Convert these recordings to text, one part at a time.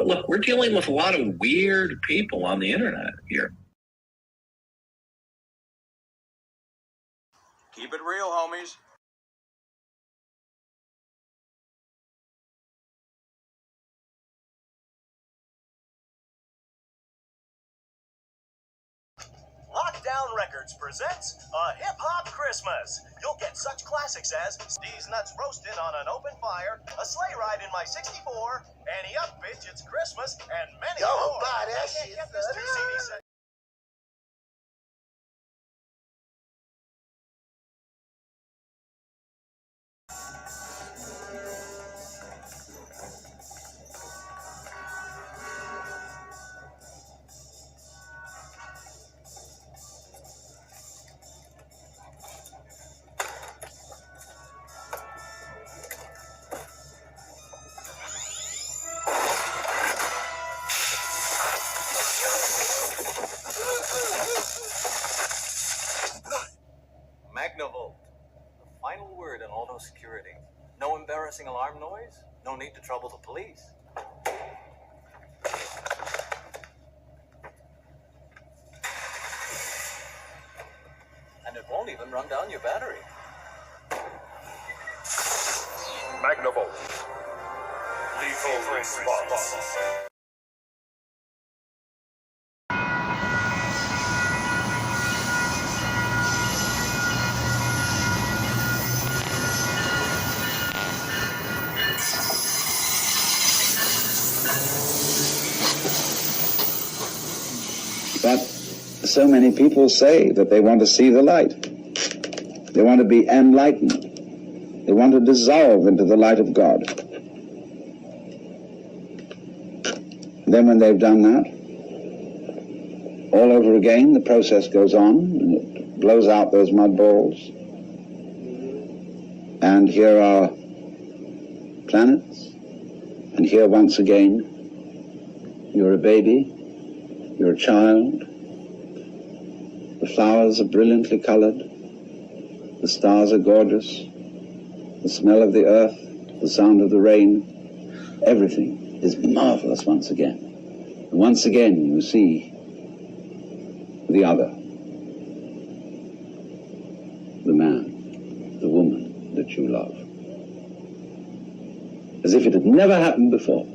But look, we're dealing with a lot of weird people on the internet here. Keep it real, homies. Lockdown Records presents a hip-hop Christmas. You'll get such classics as These Nuts Roasted on an Open Fire, A Sleigh Ride in My 64, Annie Up Bitch, It's Christmas, and many more. Buy that They shit, get this son. 2 CD set. Magnavolt, the final word in auto security. No embarrassing alarm noise, no need to trouble the police. And it won't even run down your battery. Magnavolt. Lethal response. But so many people say that they want to see the light. They want to be enlightened. They want to dissolve into the light of God. Then when they've done that, all over again, the process goes on, and it blows out those mud balls. And here are planets, and here once again, you're a baby, you're a child. The flowers are brilliantly colored. The stars are gorgeous. The smell of the earth, the sound of the rain, everything is marvelous once again. And once again you see the other, the man, the woman that you love. As if it had never happened before.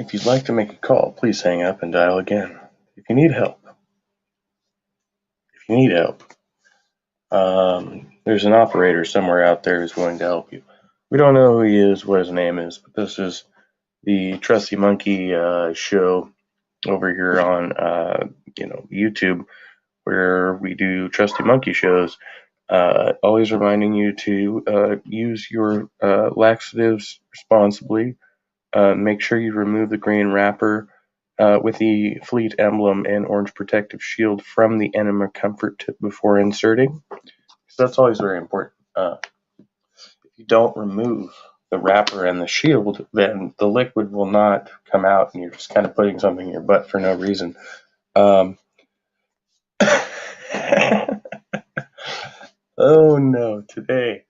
If you'd like to make a call, please hang up and dial again. If you need help, there's an operator somewhere out there who's willing to help you. We don't know who he is, what his name is, but this is the Trusty Monkey show over here on YouTube, where we do Trusty Monkey shows. Always reminding you to use your laxatives responsibly. Make sure you remove the green wrapper with the fleet emblem and orange protective shield from the enema comfort tip before inserting. So that's always very important. If you don't remove the wrapper and the shield, then the liquid will not come out, and you're just kind of putting something in your butt for no reason. Oh no, today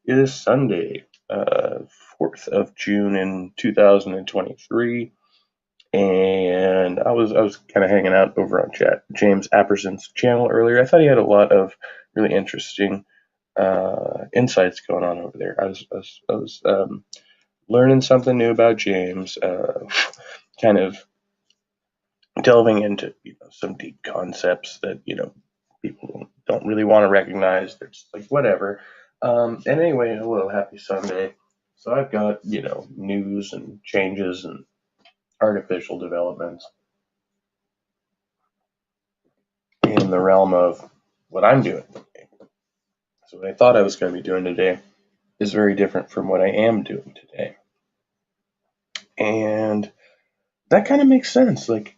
is Sunday, 4th of June in 2023, and I was kind of hanging out over on James Apperson's channel earlier. I thought he had a lot of really interesting insights going on over there. I was learning something new about James, kind of delving into some deep concepts that people don't really want to recognize. They're just like whatever. And anyway, hello, happy Sunday. So I've got news and changes and artificial developments in the realm of what I'm doing. So what I thought I was going to be doing today is very different from what I am doing today. And that kind of makes sense. Like,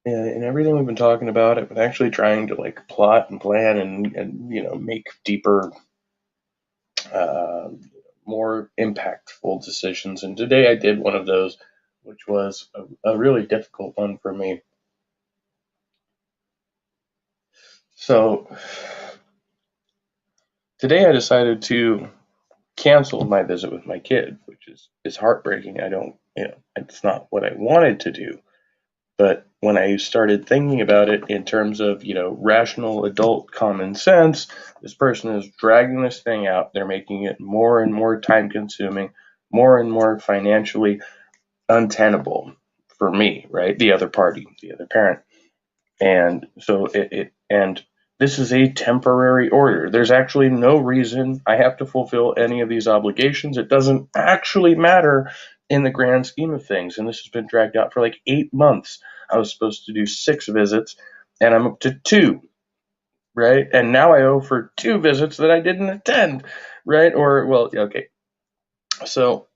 in everything we've been talking about, I've been actually trying to plot and plan and make deeper, more impactful decisions. And today I did one of those, which was a really difficult one for me. So today I decided to cancel my visit with my kid, which is heartbreaking. It's not what I wanted to do. But when I started thinking about it in terms of, rational adult common sense, this person is dragging this thing out. They're making it more and more time consuming, more and more financially untenable for me, right? The other party, the other parent. And so and this is a temporary order. There's actually no reason I have to fulfill any of these obligations. It doesn't actually matter in the grand scheme of things. And this has been dragged out for 8 months. I was supposed to do 6 visits, and I'm up to 2, right? And now I owe for 2 visits that I didn't attend, right? Okay. So,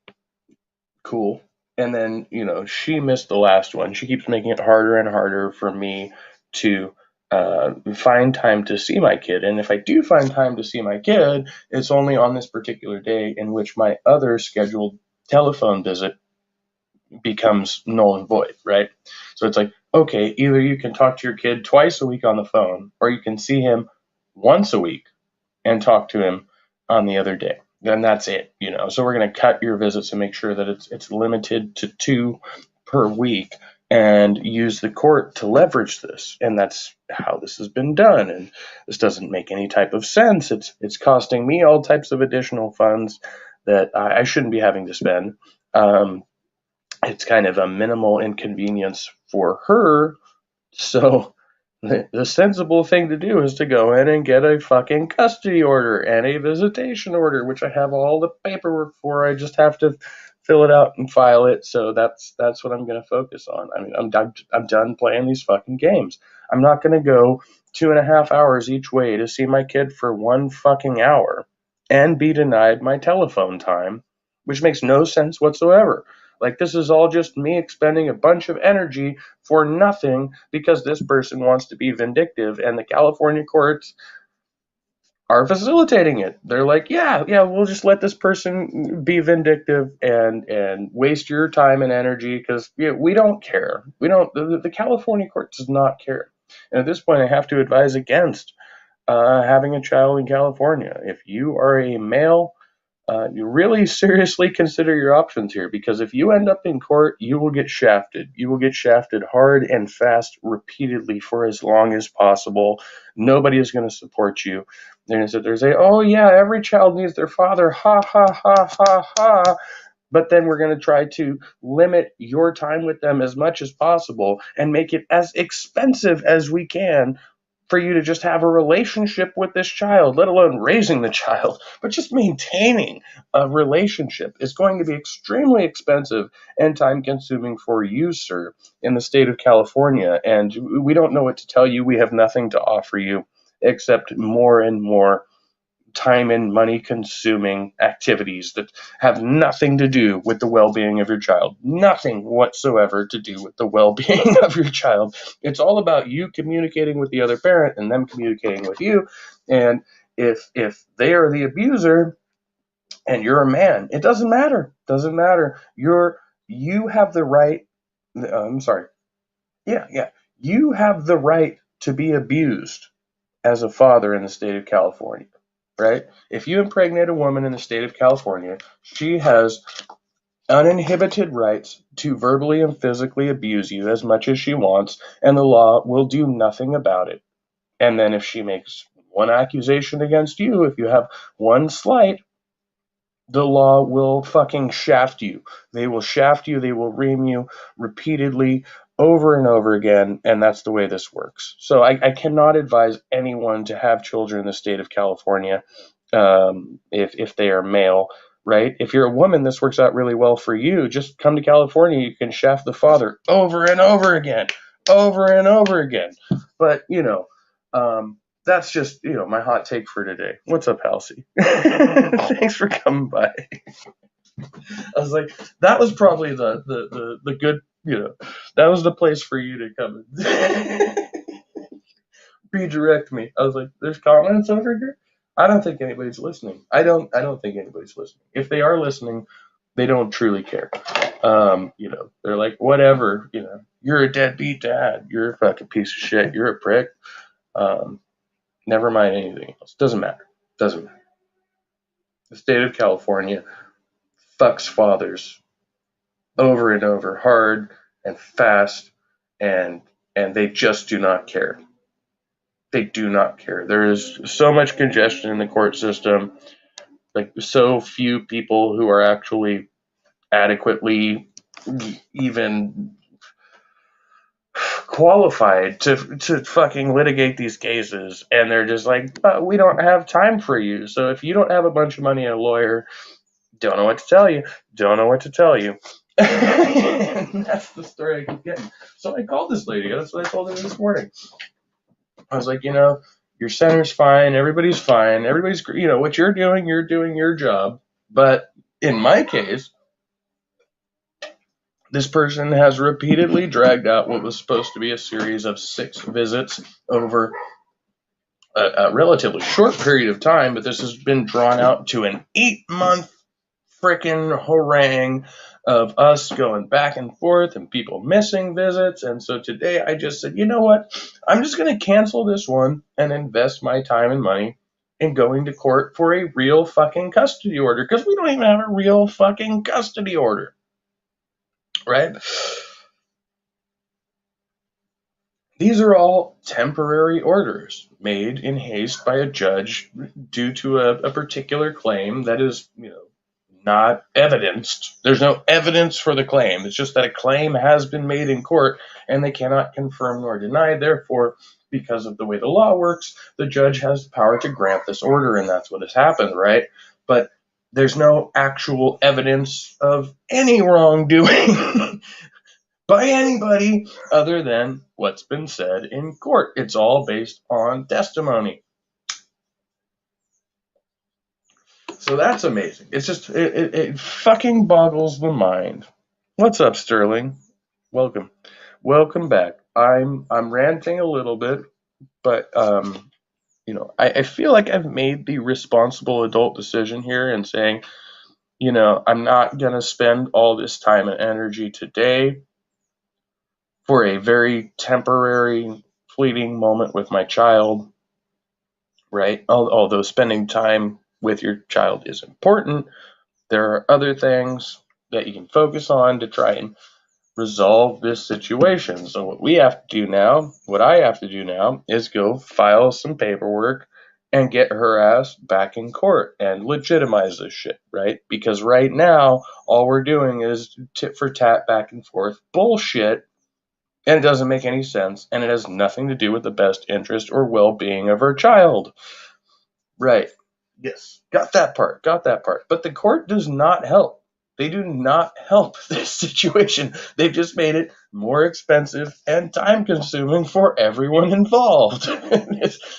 cool. And then, she missed the last one. She keeps making it harder and harder for me to find time to see my kid. And if I do find time to see my kid, it's only on this particular day in which my other scheduled telephone visit becomes null and void, right? So it's okay, either you can talk to your kid twice a week on the phone, or you can see him once a week and talk to him on the other day. Then that's it, So we're going to cut your visits and make sure that it's limited to 2 per week, and use the court to leverage this. And that's how this has been done. And this doesn't make any type of sense. It's costing me all types of additional funds that I shouldn't be having to spend. It's kind of a minimal inconvenience for her. So the sensible thing to do is to go in and get a fucking custody order and a visitation order, which I have all the paperwork for. I just have to fill it out and file it. So that's what I'm going to focus on. I mean, I'm done playing these fucking games. I'm not going to go 2.5 hours each way to see my kid for 1 fucking hour and be denied my telephone time, which makes no sense whatsoever. This is all just me expending a bunch of energy for nothing because this person wants to be vindictive, and the California courts are facilitating it. They're like, yeah, we'll just let this person be vindictive and waste your time and energy because we don't care. The California court does not care. And at this point, I have to advise against having a child in California. If you are a male, you really seriously consider your options here, because if you end up in court, you will get shafted. You will get shafted hard and fast repeatedly for as long as possible. Nobody is going to support you. They're going to sit there and say, oh yeah, every child needs their father. Ha, ha, ha, ha, ha. but then we're going to try to limit your time with them as much as possible and make it as expensive as we can for you to just have a relationship with this child, let alone raising the child. But just maintaining a relationship is going to be extremely expensive and time consuming for you, sir, in the state of California. And we don't know what to tell you. We have nothing to offer you except more and more time and money consuming activities that have nothing to do with the well-being of your child. Nothing whatsoever to do with the well-being of your child. It's all about you communicating with the other parent and them communicating with you. And if they are the abuser and you're a man, it doesn't matter. Doesn't matter. You have the right. I'm sorry. Yeah. You have the right to be abused as a father in the state of California. Right? If you impregnate a woman in the state of California, she has uninhibited rights to verbally and physically abuse you as much as she wants, and the law will do nothing about it. And then if she makes one accusation against you, if you have one slight, the law will fucking shaft you. They will shaft you, they will ream you repeatedly over and over again, and that's the way this works. So I cannot advise anyone to have children in the state of California if they are male, right? If you're a woman, this works out really well for you. Just come to California, you can shaft the father over and over again, over and over again. But, that's just, my hot take for today. What's up, Halsey? Thanks for coming by. I was like, that was probably the good, that was the place for you to come and redirect me. I was like, there's comments over here? I don't think anybody's listening. I don't think anybody's listening. If they are listening, they don't truly care. They're like, whatever, you're a deadbeat dad. You're a fucking piece of shit. You're a prick. Never mind anything else. Doesn't matter. The state of California fucks fathers over and over, hard and fast, and they just do not care. They do not care. There is so much congestion in the court system, like so few people who are actually adequately even qualified to fucking litigate these cases, and they're just like, but we don't have time for you. So if you don't have a bunch of money and a lawyer, don't know what to tell you. And that's the story I keep getting. So I called this lady. That's what I told her this morning. I was like, your center's fine. Everybody's fine. Everybody's, what you're doing your job. But in my case, this person has repeatedly dragged out what was supposed to be a series of 6 visits over a relatively short period of time, but this has been drawn out to an 8-month frickin' harangue of us going back and forth and people missing visits. And so today I just said, you know what? I'm just going to cancel this one and invest my time and money in going to court for a real fucking custody order, because we don't even have a real fucking custody order. Right? These are all temporary orders made in haste by a judge due to a particular claim that is, not evidenced. There's no evidence for the claim. It's just that a claim has been made in court and they cannot confirm nor deny. Therefore, because of the way the law works, the judge has the power to grant this order, and that's what has happened, right? But there's no actual evidence of any wrongdoing by anybody other than what's been said in court. It's all based on testimony. So that's amazing. It's just, it fucking boggles the mind. What's up, Sterling? Welcome back. I'm ranting a little bit, but I feel like I've made the responsible adult decision here and saying, I'm not gonna spend all this time and energy today for a very temporary, fleeting moment with my child, right? Although spending time with your child is important, there are other things that you can focus on to try and resolve this situation. So what I have to do now is go file some paperwork and get her ass back in court and legitimize this shit, right? Because right now, all we're doing is tit for tat, back and forth bullshit, and it doesn't make any sense, and it has nothing to do with the best interest or well-being of her child. Right. Yes. Got that part. Got that part. But the court does not help. They do not help this situation. They've just made it more expensive and time consuming for everyone involved.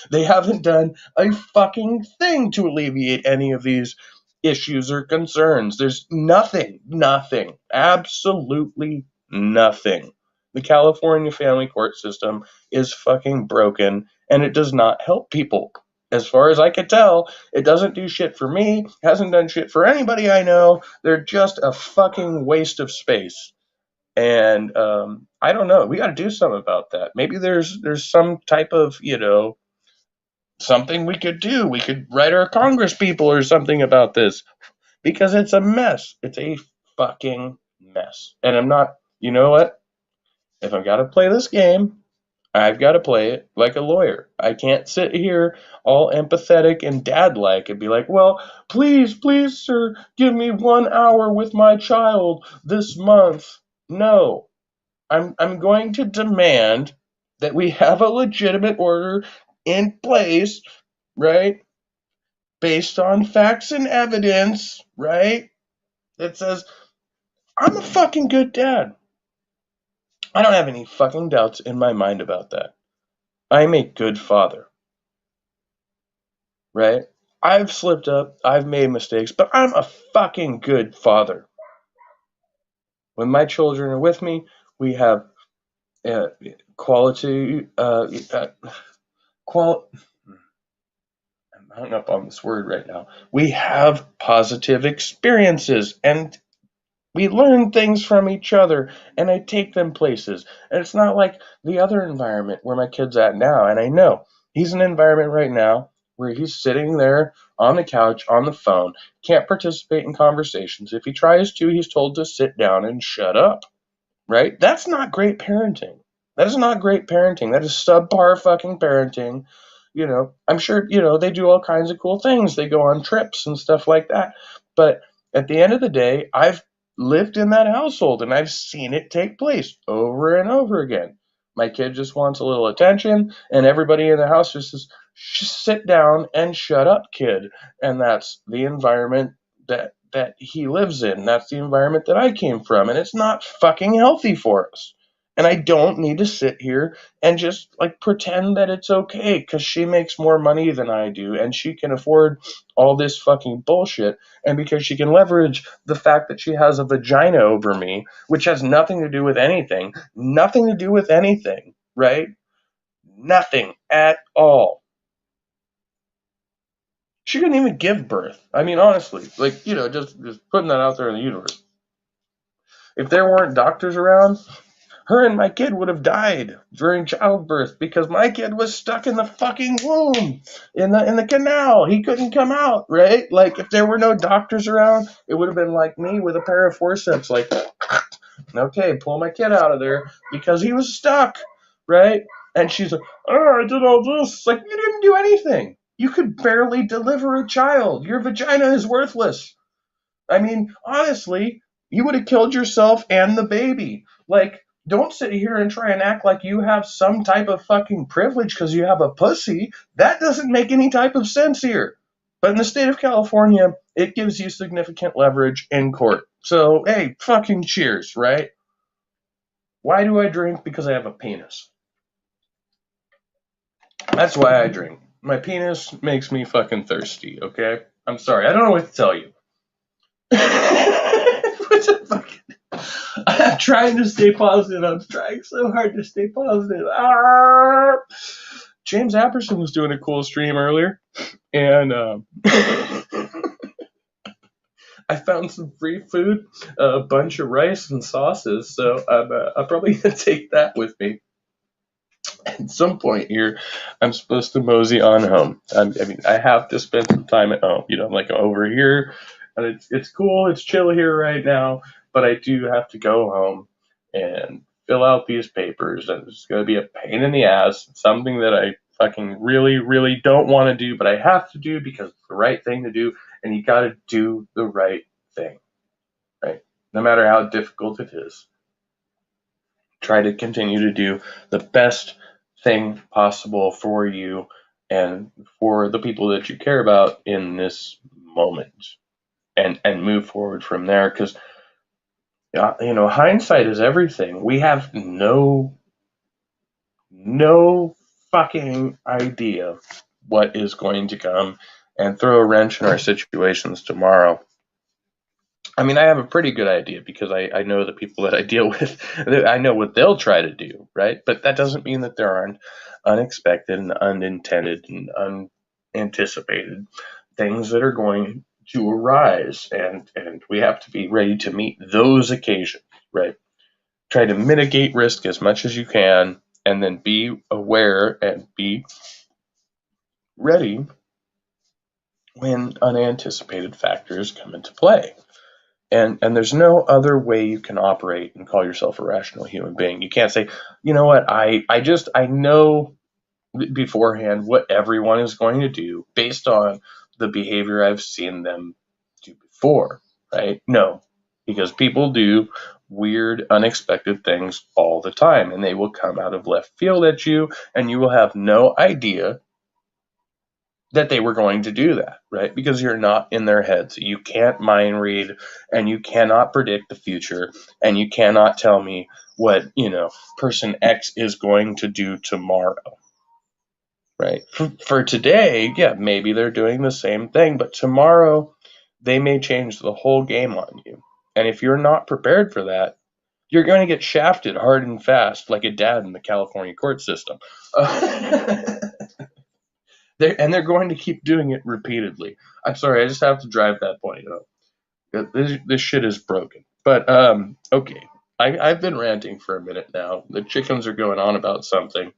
They haven't done a fucking thing to alleviate any of these issues or concerns. There's nothing, absolutely nothing. The California family court system is fucking broken, and it does not help people. As far as I can tell, it doesn't do shit for me, hasn't done shit for anybody I know. They're just a fucking waste of space. And I don't know. We got to do something about that. Maybe there's some type of, something we could do. We could write our Congress people or something about this, because it's a mess. It's a fucking mess. And I'm not, you know what? If I've got to play this game, I've got to play it like a lawyer. I can't sit here all empathetic and dad-like and be like, well, please, sir, give me 1 hour with my child this month. No, I'm going to demand that we have a legitimate order in place, right? Based on facts and evidence, right? That says, I'm a fucking good dad. I don't have any fucking doubts in my mind about that. I'm a good father, right? I've slipped up, I've made mistakes, but I'm a fucking good father. When my children are with me, we have quality, I'm hung up on this word right now. We have positive experiences, and we learn things from each other, and I take them places. And it's not like the other environment where my kid's at now. And I know he's in an environment right now where he's sitting there on the couch, on the phone, can't participate in conversations. If he tries to, he's told to sit down and shut up, right? That's not great parenting. That is not great parenting. That is subpar fucking parenting. I'm sure, they do all kinds of cool things. They go on trips and stuff like that. But at the end of the day, I've lived in that household and I've seen it take place over and over again. My kid just wants a little attention, and everybody in the house just says, sit down and shut up, kid. And that's the environment that he lives in. That's the environment that I came from, and it's not fucking healthy for us. And I don't need to sit here and just pretend that it's okay because she makes more money than I do and she can afford all this fucking bullshit, and because she can leverage the fact that she has a vagina over me, which has nothing to do with anything, right? Nothing at all. She couldn't even give birth. I mean, honestly, just putting that out there in the universe. If there weren't doctors around, her and my kid would have died during childbirth because my kid was stuck in the fucking womb, in the canal. He couldn't come out, right? If there were no doctors around, it would have been like me with a pair of forceps, okay, pull my kid out of there because he was stuck, right? And she's like, oh, I did all this. You didn't do anything. You could barely deliver a child. Your vagina is worthless. I mean, honestly, you would have killed yourself and the baby. Don't sit here and try and act like you have some type of fucking privilege because you have a pussy. That doesn't make any type of sense here. But in the state of California, it gives you significant leverage in court. So, hey, fucking cheers, right? Why do I drink? Because I have a penis. That's why I drink. My penis makes me fucking thirsty, okay? I'm sorry. I don't know what to tell you. I'm trying to stay positive. I'm trying so hard to stay positive. James Apperson was doing a cool stream earlier, and I found some free food, a bunch of rice and sauces, so I'm probably going to take that with me. At some point here, I'm supposed to mosey on home. I have to spend some time at home. I'm over here, and it's cool. It's chill here right now, but I do have to go home and fill out these papers, and it's going to be a pain in the ass. Something that I fucking really, really don't want to do, but I have to do because it's the right thing to do, and you got to do the right thing, right? No matter how difficult it is. Try to continue to do the best thing possible for you and for the people that you care about in this moment, and move forward from there, because hindsight is everything. We have no fucking idea what is going to come and throw a wrench in our situations tomorrow. I mean, I have a pretty good idea because I know the people that I deal with. I know what they'll try to do, right? But that doesn't mean that there aren't unexpected and unintended and unanticipated things that are going to arise, and we have to be ready to meet those occasions, right? Try to mitigate risk as much as you can, and then be aware and be ready when unanticipated factors come into play. And there's no other way you can operate and call yourself a rational human being. You can't say, you know what, I know beforehand what everyone is going to do based on the behavior I've seen them do before, right? No, because people do weird, unexpected things all the time, and they will come out of left field at you, and you will have no idea that they were going to do that, right? Because you're not in their heads. You can't mind read, and you cannot predict the future, and you cannot tell me what, person X is going to do tomorrow, right? For today, yeah, maybe they're doing the same thing, but tomorrow they may change the whole game on you. And if you're not prepared for that, you're going to get shafted hard and fast like a dad in the California court system. They're going to keep doing it repeatedly. I'm sorry, I just have to drive that point home. This shit is broken. But okay, I've been ranting for a minute now. The chickens are going on about something.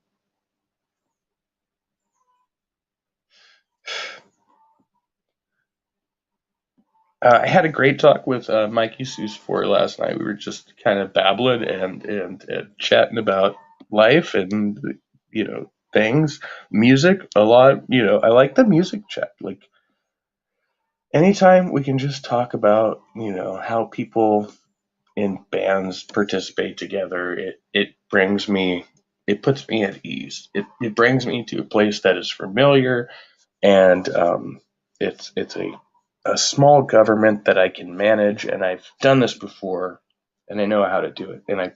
I had a great talk with Mikey Seuss last night. We were just kind of babbling and chatting about life and things, music a lot. I like the music chat. Like anytime we can just talk about how people in bands participate together, it puts me at ease. It brings me to a place that is familiar, and it's a small government that I can manage, and I've done this before, and I know how to do it, and I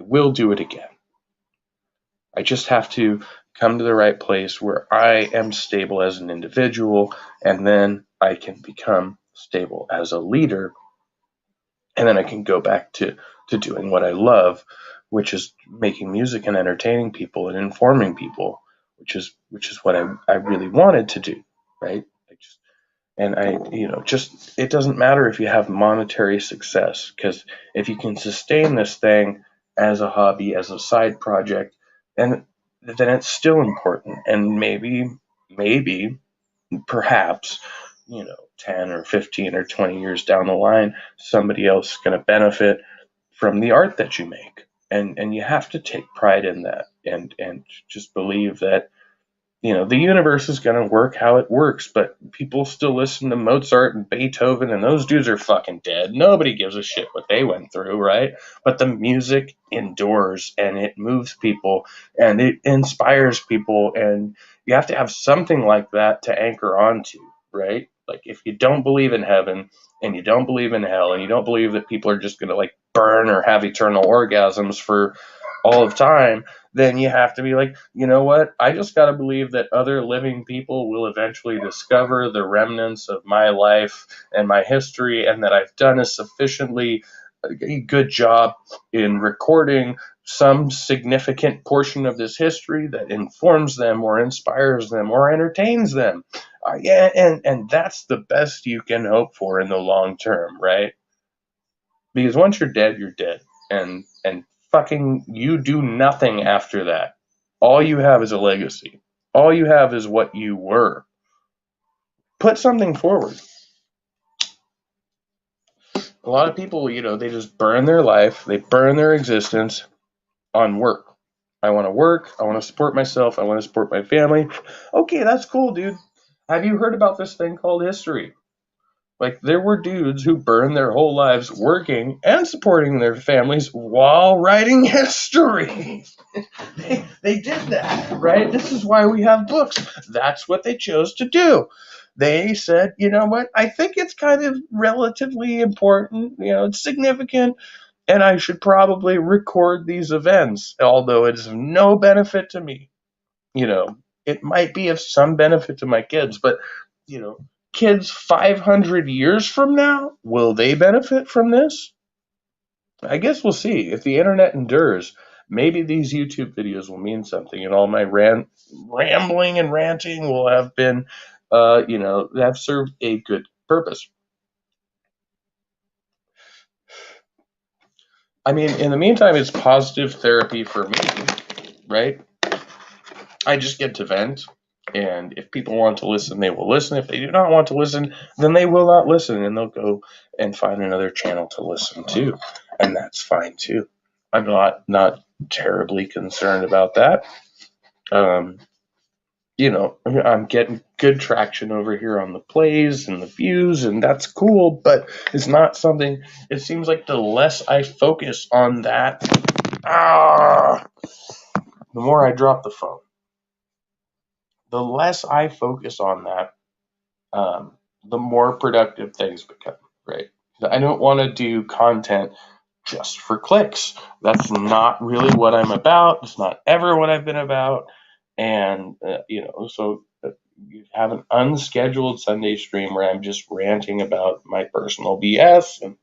will do it again. I just have to come to the right place where I am stable as an individual, and then I can become stable as a leader, and then I can go back to doing what I love, which is making music and entertaining people and informing people, which is what I really wanted to do, right? It doesn't matter if you have monetary success, because if you can sustain this thing as a hobby, as a side project, then it's still important. And maybe, perhaps, 10 or 15 or 20 years down the line, somebody else is going to benefit from the art that you make. And you have to take pride in that, and just believe that the universe is going to work how it works, but people still listen to Mozart and Beethoven, and those dudes are fucking dead. Nobody gives a shit what they went through, right? But the music endures, and it moves people, and it inspires people, and you have to have something like that to anchor onto, right? Like, if you don't believe in heaven, and you don't believe in hell, and you don't believe that people are just going to, like, burn or have eternal orgasms for all of time, then you have to be like, you know what? I just got to believe that other living people will eventually discover the remnants of my life and my history, and that I've done a sufficiently good job in recording some significant portion of this history that informs them or inspires them or entertains them. And that's the best you can hope for in the long term, right? Because once you're dead, and fucking you do nothing after that. All you have is a legacy. All you have is what you were. Put something forward. A lot of people, they just burn their life, they burn their existence on work. I want to work. I want to support myself. I want to support my family. Okay, that's cool, dude. Have you heard about this thing called history? Like, there were dudes who burned their whole lives working and supporting their families while writing history. They did that, right? This is why we have books. That's what they chose to do. They said, you know what? I think it's kind of relatively important. It's significant, and I should probably record these events, although it is of no benefit to me. It might be of some benefit to my kids, but kids 500 years from now, will they benefit from this? I guess we'll see. If the internet endures, maybe these YouTube videos will mean something, and all my rambling and ranting will have been, have served a good purpose. I mean, in the meantime, it's positive therapy for me, right? I just get to vent, and if people want to listen, they will listen. If they do not want to listen, then they will not listen, and they'll go and find another channel to listen to, and that's fine too. I'm not terribly concerned about that. I'm getting good traction over here on the plays and the views, and that's cool, but it's not something. It seems like the less I focus on that, the more I drop the phone. The less I focus on that, the more productive things become, right? I don't want to do content just for clicks. That's not really what I'm about. It's not ever what I've been about. And, so you have an unscheduled Sunday stream where I'm just ranting about my personal BS, and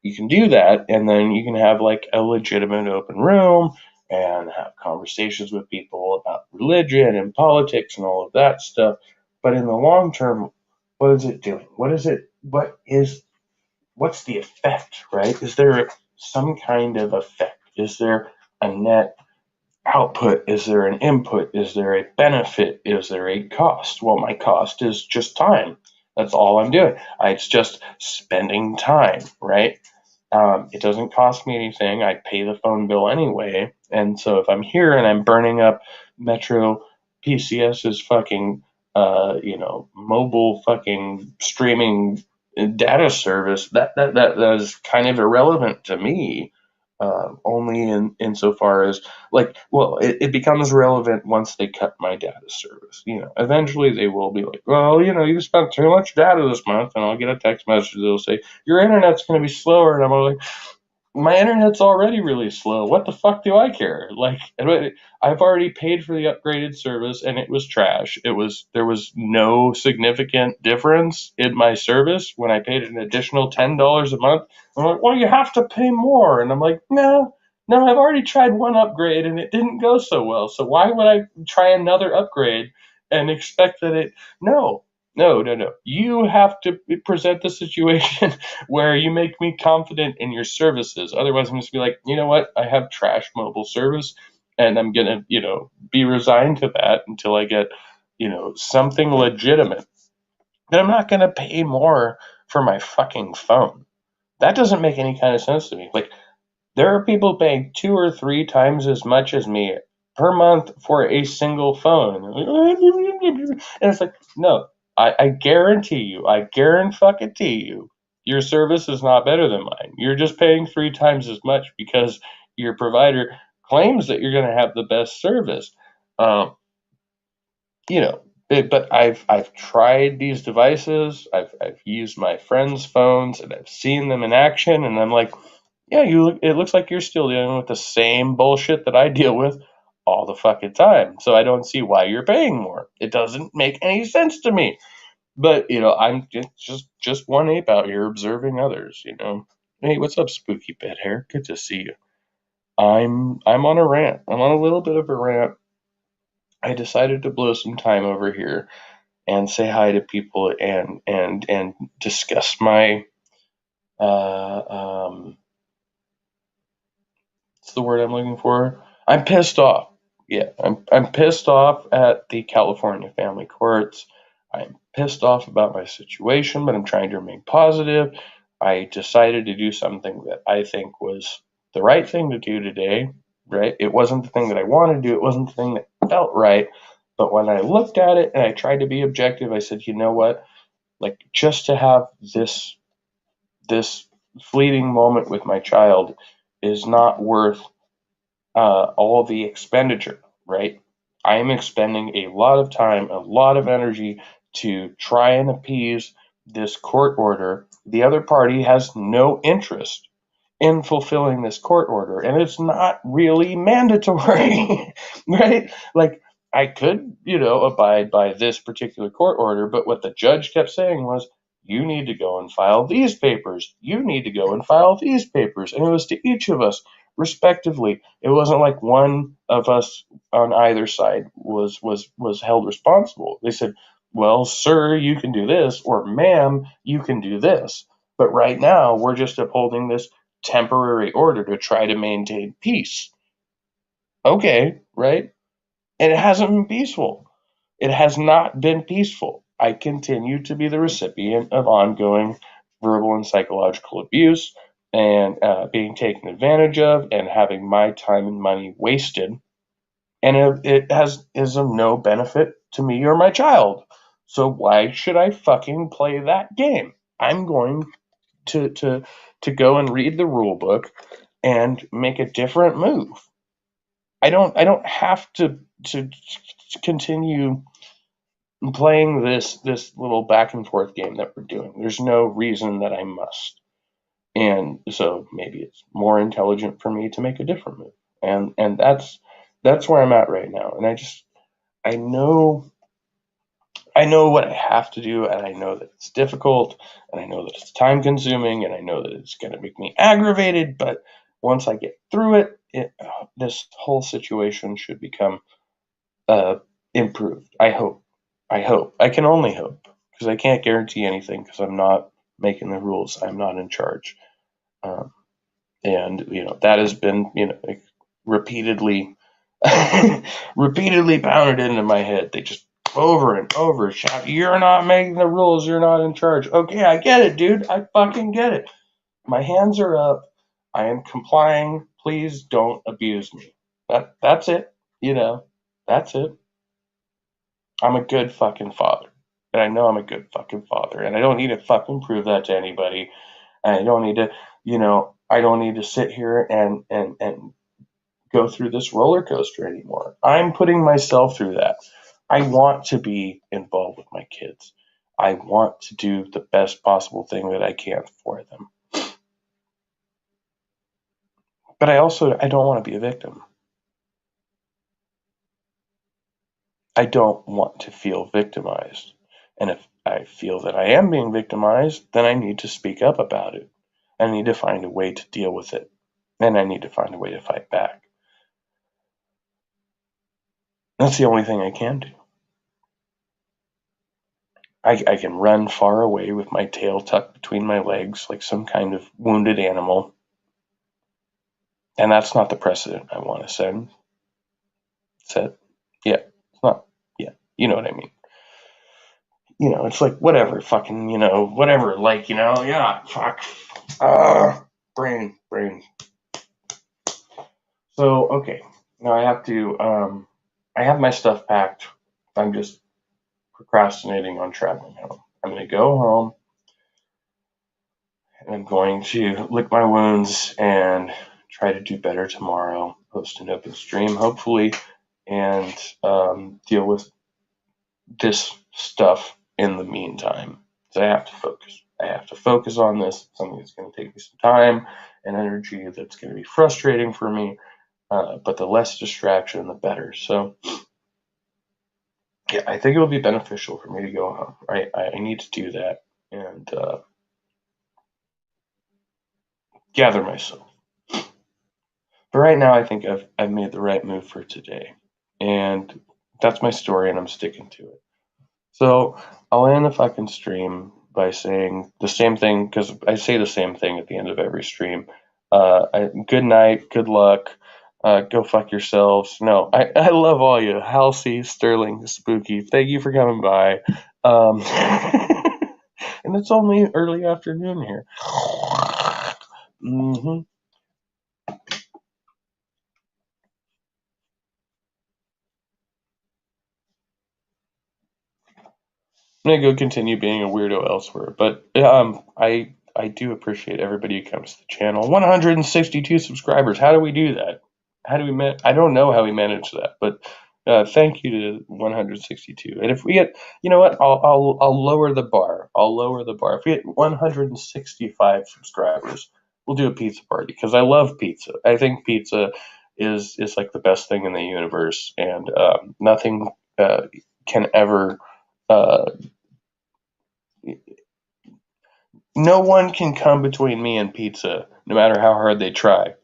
you can do that. And then you can have like a legitimate open room and have conversations with people about religion and politics and all of that stuff. But in the long term, what is it doing? What's the effect, right? Is there some kind of effect? Is there a net output? Is there an input? Is there a benefit? Is there a cost? Well, my cost is just time. That's all I'm doing. It's just spending time, right? It doesn't cost me anything. I pay the phone bill anyway. And so if I'm here and I'm burning up Metro PCS's fucking, mobile fucking streaming data service, that is kind of irrelevant to me. Only insofar as it becomes relevant once they cut my data service. Eventually they will be like, well, you spent too much data this month, and I'll get a text message that'll say your internet's going to be slower, and I'm like, my internet's already really slow. What the fuck do I care? I've already paid for the upgraded service, and it was trash. There was no significant difference in my service when I paid an additional $10 a month. I'm like, well, you have to pay more, and I'm like, no, I've already tried one upgrade, and it didn't go so well. So why would I try another upgrade and expect that it? No. You have to present the situation where you make me confident in your services. Otherwise, I'm just be like, you know what? I have trash mobile service, and I'm gonna, be resigned to that until I get, something legitimate. But I'm not gonna pay more for my fucking phone. That doesn't make any kind of sense to me. Like, there are people paying 2 or 3 times as much as me per month for a single phone. And it's like, no, I guarantee you, your service is not better than mine. You're just paying 3 times as much because your provider claims that you're going to have the best service. But I've tried these devices. I've used my friends' phones, and I've seen them in action, and I'm like, yeah, it looks like you're still dealing with the same bullshit that I deal with all the fucking time. So I don't see why you're paying more. It doesn't make any sense to me. But I'm just one ape out here observing others. Hey, what's up, spooky pet hair? Good to see you. I'm on a rant. I'm on a little bit of a rant. I decided to blow some time over here and say hi to people and discuss my what's the word I'm looking for? I'm pissed off. Yeah, I'm pissed off at the California family courts. I'm pissed off about my situation, but I'm trying to remain positive. I decided to do something that I think was the right thing to do today, right? It wasn't the thing that I wanted to do. It wasn't the thing that felt right. But when I looked at it and I tried to be objective, I said, you know what? Like, just to have this fleeting moment with my child is not worth all the expenditure, right? I am expending a lot of time, a lot of energy to try and appease this court order. The other party has no interest in fulfilling this court order, and it's not really mandatory, right? Like, I could, abide by this particular court order, but what the judge kept saying was, you need to go and file these papers. You need to go and file these papers. And it was to each of us respectively. It wasn't like one of us on either side was held responsible. They said, well, sir, you can do this, or ma'am, you can do this. But right now, we're just upholding this temporary order to try to maintain peace. Okay, right? And it hasn't been peaceful. It has not been peaceful. I continue to be the recipient of ongoing verbal and psychological abuse and being taken advantage of and having my time and money wasted. And it is of no benefit to me or my child. So why should I fucking play that game? I'm going to go and read the rule book and make a different move. I don't have to continue playing this little back and forth game that we're doing. There's no reason that I must. And so maybe it's more intelligent for me to make a different move. And that's where I'm at right now. And I know what I have to do, and I know that it's difficult, and I know that it's time consuming, and I know that it's going to make me aggravated, but once I get through it, this whole situation should become improved. I hope. I can only hope, because I can't guarantee anything, because I'm not making the rules. I'm not in charge. And that has been like, repeatedly repeatedly pounded into my head. They just over and over shout, you're not making the rules, you're not in charge. Okay, I get it, dude. I fucking get it. My hands are up. I am complying. Please don't abuse me. That's it. That's it. I'm a good fucking father. And I know I'm a good fucking father. And I don't need to fucking prove that to anybody. And I don't need to, I don't need to sit here and go through this roller coaster anymore. I'm putting myself through that. I want to be involved with my kids. I want to do the best possible thing that I can for them. But I don't want to be a victim. I don't want to feel victimized. And if I feel that I am being victimized, then I need to speak up about it. I need to find a way to deal with it. And I need to find a way to fight back. That's the only thing I can do. I can run far away with my tail tucked between my legs like some kind of wounded animal. And that's not the precedent I want to set. Yeah, it's not. Yeah, you know what I mean. It's like, whatever, fucking, whatever, like, yeah, fuck. Brain. So, okay, now I have my stuff packed. I'm just procrastinating on traveling home. I'm going to go home, and I'm going to lick my wounds and try to do better tomorrow, post an open stream, hopefully, and deal with this stuff in the meantime. So I have to focus. I have to focus on this, something that's going to take me some time and energy, that's going to be frustrating for me, but the less distraction, the better. So, yeah, I think it will be beneficial for me to go home. I need to do that and gather myself. But right now, I think I've made the right move for today, and that's my story, and I'm sticking to it. So I'll end the fucking stream by saying the same thing, because I say the same thing at the end of every stream. Good night, good luck, go fuck yourselves. No, I love all you. Halsey, Sterling, Spooky, thank you for coming by. And it's only early afternoon here. Mm-hmm. gonna go continue being a weirdo elsewhere. But I do appreciate everybody who comes to the channel. 162 subscribers. How do we do that? How do we I don't know how we manage that, but thank you to 162. And if we get, you know what? I'll lower the bar. I'll lower the bar. If we get 165 subscribers, we'll do a pizza party because I love pizza. I think pizza is like the best thing in the universe, and nothing can ever. Uh, no one can come between me and pizza, no matter how hard they try.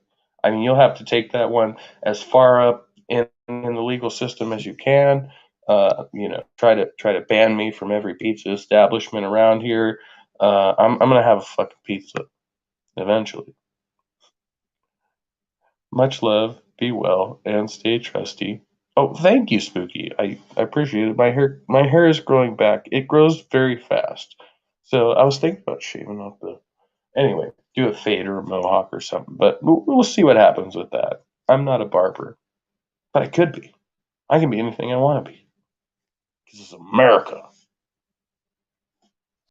I mean, you'll have to take that one as far up in the legal system as you can. Try to ban me from every pizza establishment around here. I'm gonna have a fucking pizza eventually. Much love, be well, and stay trusty. Oh, thank you, Spooky. I appreciate it. My hair is growing back. It grows very fast. So I was thinking about shaving off the. Anyway, do a fade or a mohawk or something. But we'll see what happens with that. I'm not a barber, but I could be. I can be anything I want to be. Because it's America.